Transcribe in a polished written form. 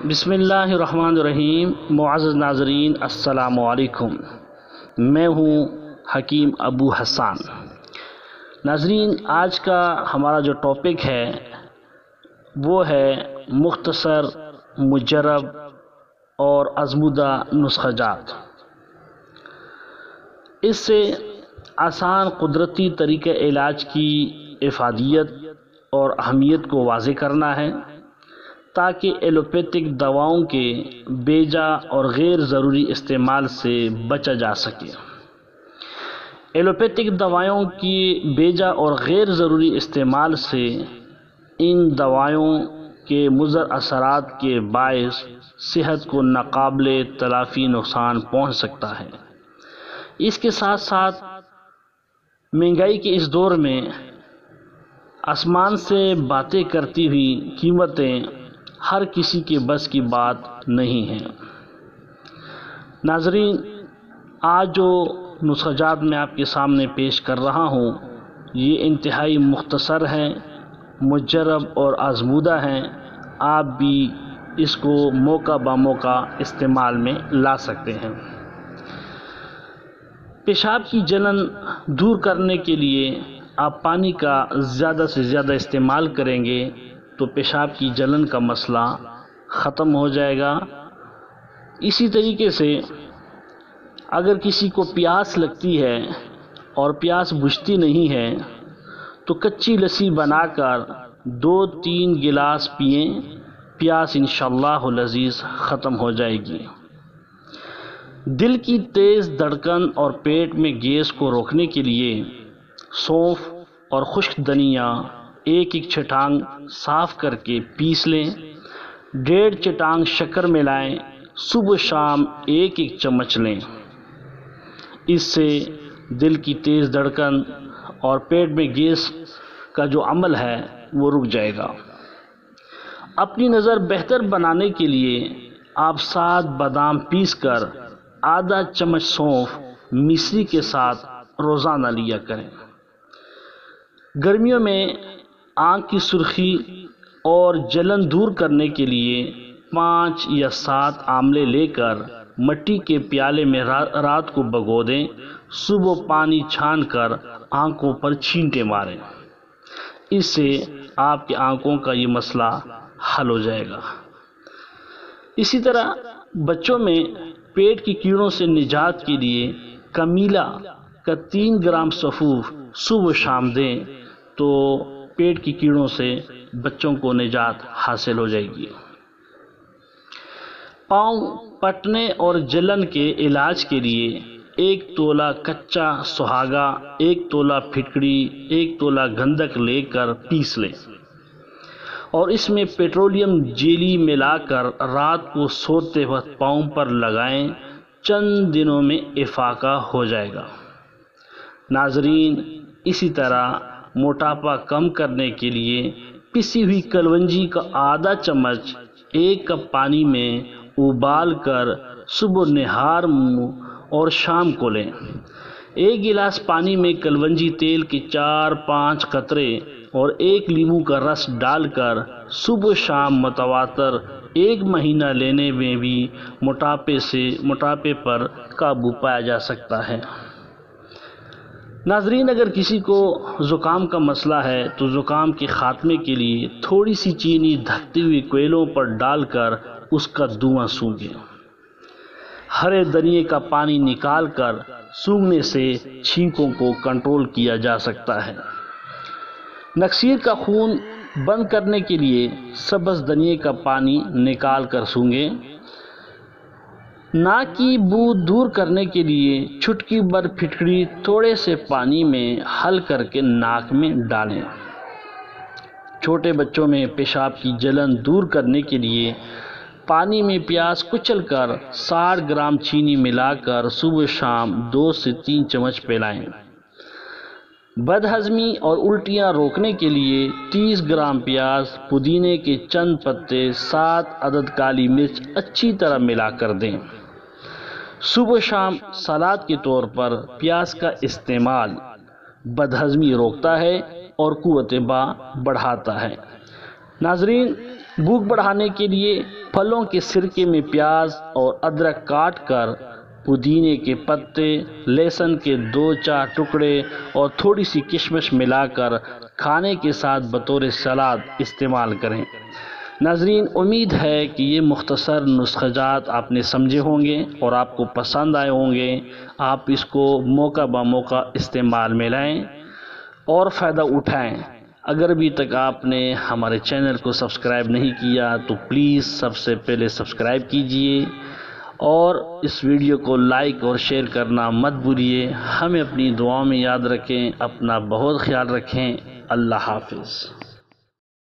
بسم اللہ الرحمن الرحیم۔ معزز ناظرین السلام علیکم، میں ہوں حکیم ابو حسان۔ ناظرین، آج کا ہمارا جو ٹاپک ہے وہ ہے مختصر، مجرب اور آزمودہ نسخہ جات۔ اس سے آسان قدرتی طریقہ علاج کی افادیت اور اہمیت کو واضح کرنا ہے تاکہ ایلوپیتھک دواؤں کے بیجا اور غیر ضروری استعمال سے بچا جا سکے۔ ایلوپیتھک دوائوں کی بیجا اور غیر ضروری استعمال سے ان دوائوں کے مضر اثرات کے باعث صحت کو ناقابل تلافی نقصان پہنچ سکتا ہے۔ اس کے ساتھ ساتھ مہنگائی کے اس دور میں آسمان سے باتیں کرتی ہوئی قیمتیں ہر کسی کے بس کی بات نہیں ہیں۔ ناظرین، آج جو نسخہ جات میں آپ کے سامنے پیش کر رہا ہوں یہ انتہائی مختصر ہیں، مجرب اور آزمودہ ہیں۔ آپ بھی اس کو موقع بہ موقع استعمال میں لا سکتے ہیں۔ پیشاب کی جلن دور کرنے کے لیے آپ پانی کا زیادہ سے زیادہ استعمال کریں گے تو پیشاب کی جلن کا مسئلہ ختم ہو جائے گا۔ اسی طریقے سے اگر کسی کو پیاس لگتی ہے اور پیاس بجھتی نہیں ہے تو کچی لسی بنا کر 2-3 گلاس پئیں، پیاس انشاءاللہ العزیز ختم ہو جائے گی۔ دل کی تیز دھڑکن اور پیٹ میں گیس کو روکنے کے لیے سونف اور خشک دھنیا 1 چٹانگ صاف کر کے پیس لیں۔ 1.5 چٹانگ شکر ملائیں، صبح شام 1 چمچ لیں۔ اس سے دل کی تیز دھڑکن اور پیٹ میں گیس کا جو عمل ہے وہ رک جائے گا۔ اپنی نظر بہتر بنانے کے لیے آپ 7 بادام پیس کر آدھا چمچ سونف مصری کے ساتھ روزانہ لیا کریں۔ گرمیوں میں آنکھ کی سرخی اور جلن دور کرنے کے لیے 5 یا 7 آملے لے کر مٹی کے پیالے میں رات کو بھگو دیں، صبح پانی چھان کر آنکھوں پر چھینٹے ماریں۔ اس سے آپ کی آنکھوں کا یہ مسئلہ حل ہو جائے گا۔ اسی طرح بچوں میں پیٹ کی کیڑوں سے نجات کے لیے کمیلا کا 3 گرام سفوف صبح شام دیں تو پیٹ کی کیڑوں سے بچوں کو نجات حاصل ہو جائے گی۔ پاؤں پھٹنے اور جلن کے علاج کے لیے 1 تولہ کچا سہاگا، 1 تولہ پھٹکڑی، 1 تولہ گندھک لے کر پیس لیں اور اس میں پیٹرولیم جیلی ملا کر رات کو سوتے وقت پاؤں پر لگائیں۔ چند دنوں میں افاقہ ہو جائے گا۔ ناظرین، اسی طرح موٹاپا کم کرنے کے لیے پسی ہوئی کلونجی کا آدھا چمچ 1 کپ پانی میں ابال کر صبح نہار منہ اور شام کو لیں۔ 1 گلاس پانی میں کلونجی تیل کے 4-5 قطرے اور 1 لیموں کا رس ڈال کر صبح شام متواتر 1 مہینہ لینے میں بھی موٹاپے پر قابو پایا جا سکتا ہے۔ ناظرین، اگر کسی کو زکام کا مسئلہ ہے تو زکام کے خاتمے کے لیے تھوڑی سی چینی دھکتے ہوئے کوئلوں پر ڈال کر اس کا دھواں سونگھیں۔ ہرے دھنیے کا پانی نکال کر سونگھنے سے چھینکوں کو کنٹرول کیا جا سکتا ہے۔ نکسیر کا خون بند کرنے کے لیے سبز دھنیے کا پانی نکال کر سونگھیں۔ ناک کی بو دور کرنے کے لیے چٹکی بھر پھٹکڑی تھوڑے سے پانی میں حل کر کے ناک میں ڈالیں۔ چھوٹے بچوں میں پیشاب کی جلن دور کرنے کے لیے پانی میں پیاز کچل کر 60 گرام چینی ملا کر صبح شام 2 سے 3 چمچ پلائیں۔ بد ہضمی اور الٹیاں روکنے کے لیے 30 گرام پیاز، پودینے کے چند پتے، 7 عدد کالی مرچ اچھی طرح ملا کر دیں۔ صبح شام سلاد کے طور پر پیاز کا استعمال بد ہضمی روکتا ہے اور قوت بڑھاتا ہے۔ ناظرین، بھوک بڑھانے کے لیے پھلوں کے سرکے میں پیاز اور ادرک کاٹ کر، پودینے کے پتے، لہسن کے 2-4 ٹکڑے اور تھوڑی سی کشمش ملا کر کھانے کے ساتھ بطور سلاد استعمال کریں۔ ناظرین، امید ہے کہ یہ مختصر نسخہ جات آپ نے سمجھے ہوں گے اور آپ کو پسند آئے ہوں گے۔ آپ اس کو موقع بہ موقع استعمال میں لائیں اور فائدہ اٹھائیں۔ اگر ابھی تک آپ نے ہمارے چینل کو سبسکرائب نہیں کیا تو پلیز سب سے پہلے سبسکرائب کیجئے اور اس ویڈیو کو لائک اور شیئر کرنا مت بھولیے۔ ہمیں اپنی دعاؤں میں یاد رکھیں، اپنا بہت خیال رکھیں۔ اللہ حافظ۔